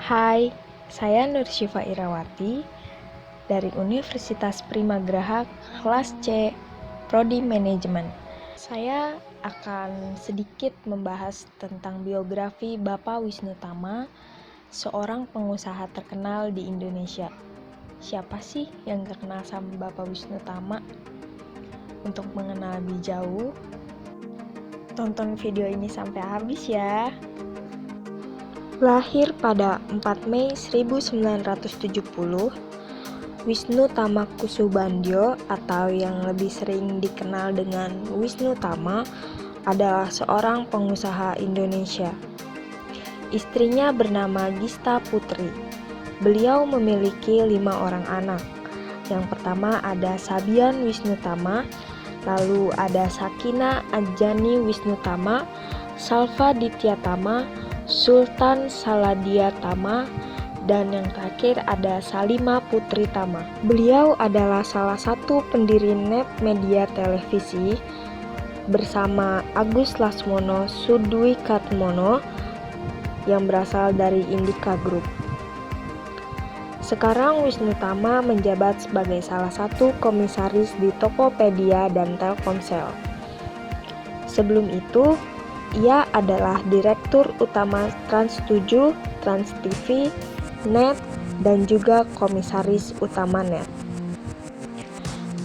Hai, saya Nur Syifa Irawati dari Universitas Primagraha kelas C, Prodi Manajemen. Saya akan sedikit membahas tentang biografi Bapak Wisnu Tama, seorang pengusaha terkenal di Indonesia. Siapa sih yang terkenal sama Bapak Wisnu Tama? Untuk mengenal lebih jauh, tonton video ini sampai habis ya. Lahir pada 4 Mei 1970, Wisnu Tama Kusubandyo atau yang lebih sering dikenal dengan Wisnu Tama adalah seorang pengusaha Indonesia. Istrinya bernama Gista Putri. Beliau memiliki 5 orang anak. Yang pertama ada Sabian Wisnu Tama, lalu ada Sakina Anjani Wisnu Tama, Salva Ditya Tama, Sultan Saladia Tama, dan yang terakhir ada Salima Putri Tama. Beliau adalah salah satu pendiri Net Media Televisi bersama Agus Lasmono Sudwikatmono yang berasal dari Indika Group. Sekarang Wisnu Tama menjabat sebagai salah satu komisaris di Tokopedia dan Telkomsel. Sebelum itu, ia adalah Direktur Utama Trans7, Trans TV, Net, dan juga Komisaris Utama Net.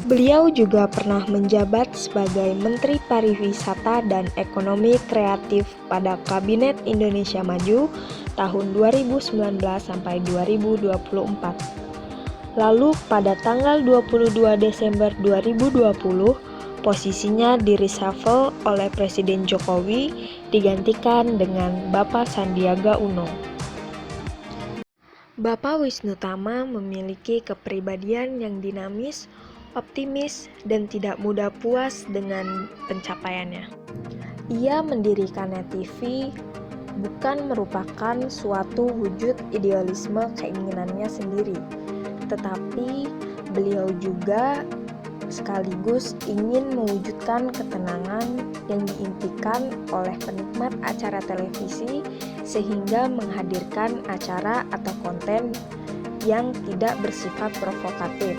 Beliau juga pernah menjabat sebagai Menteri Pariwisata dan Ekonomi Kreatif pada Kabinet Indonesia Maju tahun 2019 sampai 2024. Lalu pada tanggal 22 Desember 2020, posisinya di-reshuffle oleh Presiden Jokowi digantikan dengan Bapak Sandiaga Uno. Bapak Wisnu Tama memiliki kepribadian yang dinamis, optimis, dan tidak mudah puas dengan pencapaiannya. Ia mendirikan Net TV bukan merupakan suatu wujud idealisme keinginannya sendiri, tetapi beliau juga sekaligus ingin mewujudkan ketenangan yang diimpikan oleh penikmat acara televisi sehingga menghadirkan acara atau konten yang tidak bersifat provokatif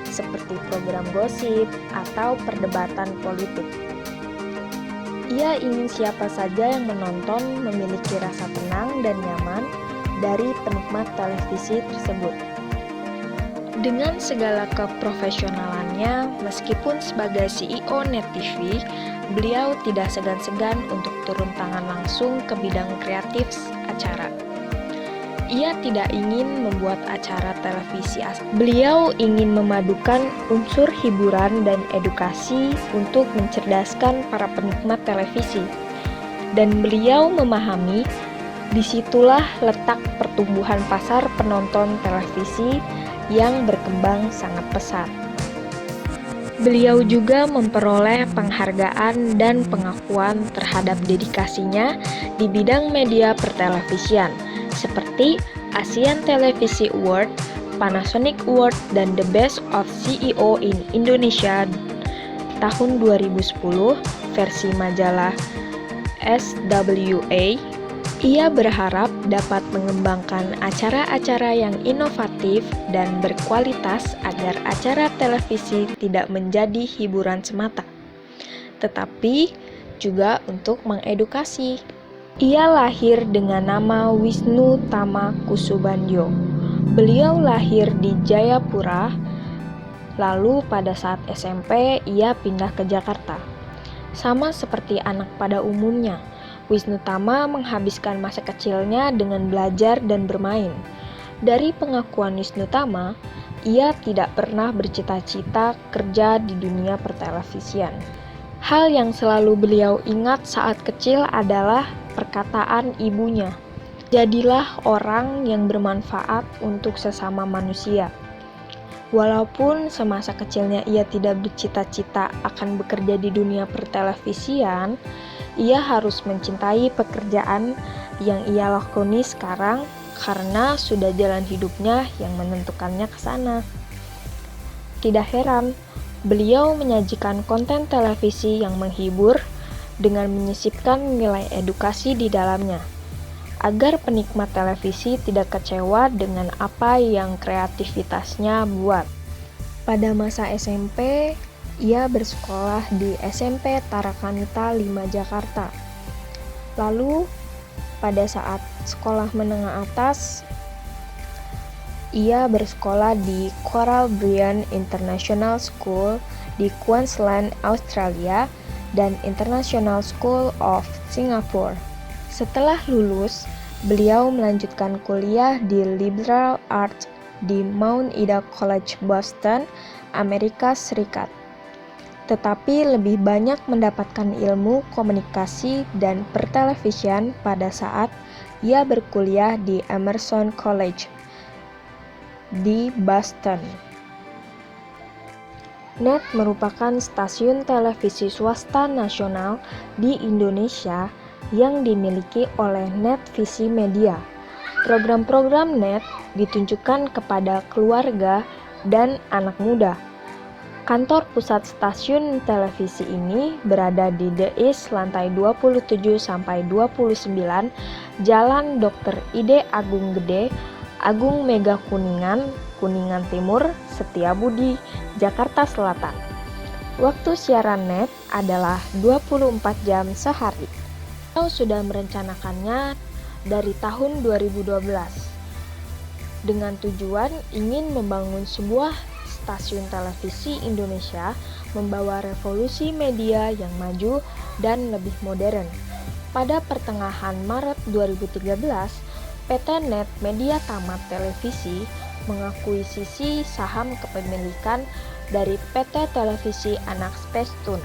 seperti program gosip atau perdebatan politik. Ia ingin siapa saja yang menonton memiliki rasa tenang dan nyaman dari penikmat televisi tersebut. Dengan segala keprofesionalannya, meskipun sebagai CEO Net TV, beliau tidak segan-segan untuk turun tangan langsung ke bidang kreatif acara. Ia tidak ingin membuat acara televisi asal. Beliau ingin memadukan unsur hiburan dan edukasi untuk mencerdaskan para penikmat televisi. Dan beliau memahami disitulah letak pertumbuhan pasar penonton televisi yang berkembang sangat pesat. Beliau juga memperoleh penghargaan dan pengakuan terhadap dedikasinya di bidang media pertelevisian seperti Asian Televisi Award, Panasonic Award, dan The Best of CEO in Indonesia tahun 2010 versi majalah SWA. Ia berharap dapat mengembangkan acara-acara yang inovatif dan berkualitas agar acara televisi tidak menjadi hiburan semata, tetapi juga untuk mengedukasi. Ia lahir dengan nama Wisnu Tama Kusubandyo. Beliau lahir di Jayapura, lalu pada saat SMP ia pindah ke Jakarta. Sama seperti anak pada umumnya, Wisnu Tama menghabiskan masa kecilnya dengan belajar dan bermain. Dari pengakuan Wisnu Tama, ia tidak pernah bercita-cita kerja di dunia pertelevisian. Hal yang selalu beliau ingat saat kecil adalah perkataan ibunya, "Jadilah orang yang bermanfaat untuk sesama manusia." Walaupun semasa kecilnya ia tidak bercita-cita akan bekerja di dunia pertelevisian, ia harus mencintai pekerjaan yang ia lakoni sekarang karena sudah jalan hidupnya yang menentukannya ke sana. Tidak heran, beliau menyajikan konten televisi yang menghibur dengan menyisipkan nilai edukasi di dalamnya. agar penikmat televisi tidak kecewa dengan apa yang kreativitasnya buat. Pada masa SMP, ia bersekolah di SMP Tarakanita 5 Jakarta. Lalu, pada saat sekolah menengah atas, ia bersekolah di Coral Bryan International School di Queensland, Australia, dan International School of Singapore. Setelah lulus, beliau melanjutkan kuliah di Liberal Arts di Mount Ida College, Boston, Amerika Serikat. Tetapi lebih banyak mendapatkan ilmu komunikasi dan pertelevisian pada saat ia berkuliah di Emerson College di Boston. NET merupakan stasiun televisi swasta nasional di Indonesia yang dimiliki oleh NetVisi Media. Program-program NET ditunjukkan kepada keluarga dan anak muda. Kantor pusat stasiun televisi ini berada di The East, lantai 27-29, Jalan Dr. Ide Agung Gede, Agung Mega Kuningan, Kuningan Timur, Setiabudi, Jakarta Selatan. Waktu siaran NET adalah 24 jam sehari. Kita sudah merencanakannya dari tahun 2012 dengan tujuan ingin membangun sebuah stasiun televisi Indonesia membawa revolusi media yang maju dan lebih modern. Pada pertengahan Maret 2013, PT NET Media Tamat Televisi mengakuisisi saham kepemilikan dari PT Televisi Anak Spacetoon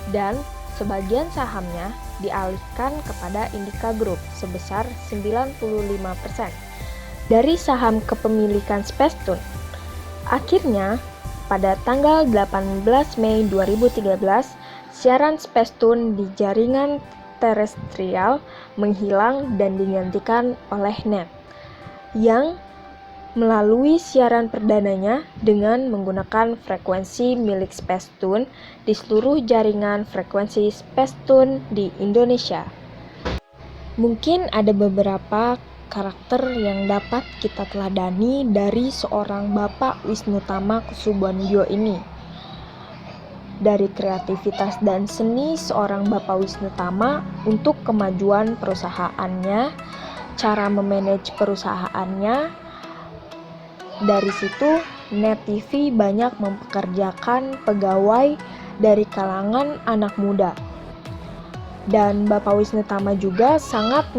dan sebagian sahamnya dialihkan kepada Indika Group sebesar 95% dari saham kepemilikan Spacetoon. Akhirnya, pada tanggal 18 Mei 2013, siaran Spacetoon di jaringan terestrial menghilang dan digantikan oleh NET yang melalui siaran perdananya dengan menggunakan frekuensi milik Spacetoon di seluruh jaringan frekuensi Spacetoon di Indonesia. Mungkin ada beberapa karakter yang dapat kita teladani dari seorang Bapak Wisnutama Kusubandyo ini. Dari kreativitas dan seni seorang Bapak Wisnutama untuk kemajuan perusahaannya, cara memanage perusahaannya. Dari situ, NET TV banyak mempekerjakan pegawai dari kalangan anak muda. Dan Bapak Wisnutama juga sangat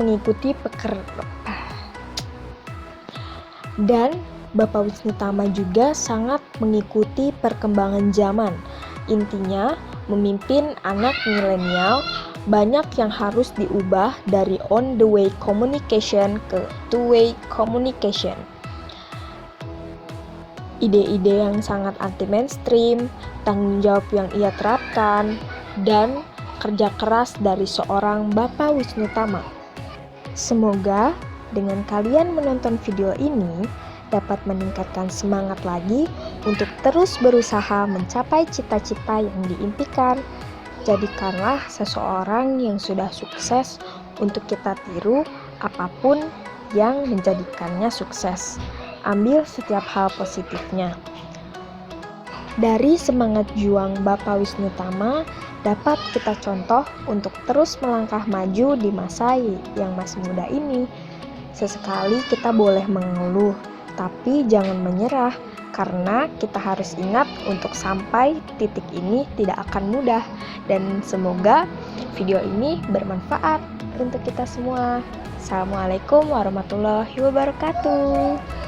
mengikuti perkembangan zaman. Intinya, memimpin anak milenial, banyak yang harus diubah dari on the way communication ke two way communication. Ide-ide yang sangat anti mainstream, tanggung jawab yang ia terapkan, dan kerja keras dari seorang Bapak Wisnutama. Semoga dengan kalian menonton video ini dapat meningkatkan semangat lagi untuk terus berusaha mencapai cita-cita yang diimpikan. Jadikanlah seseorang yang sudah sukses untuk kita tiru apapun yang menjadikannya sukses. Ambil setiap hal positifnya. Dari semangat juang Bapak Wisnutama dapat kita contoh untuk terus melangkah maju di masa yang masih muda ini. Sesekali kita boleh mengeluh, tapi jangan menyerah, karena kita harus ingat untuk sampai titik ini tidak akan mudah. Dan semoga video ini bermanfaat untuk kita semua. Assalamualaikum warahmatullahi wabarakatuh.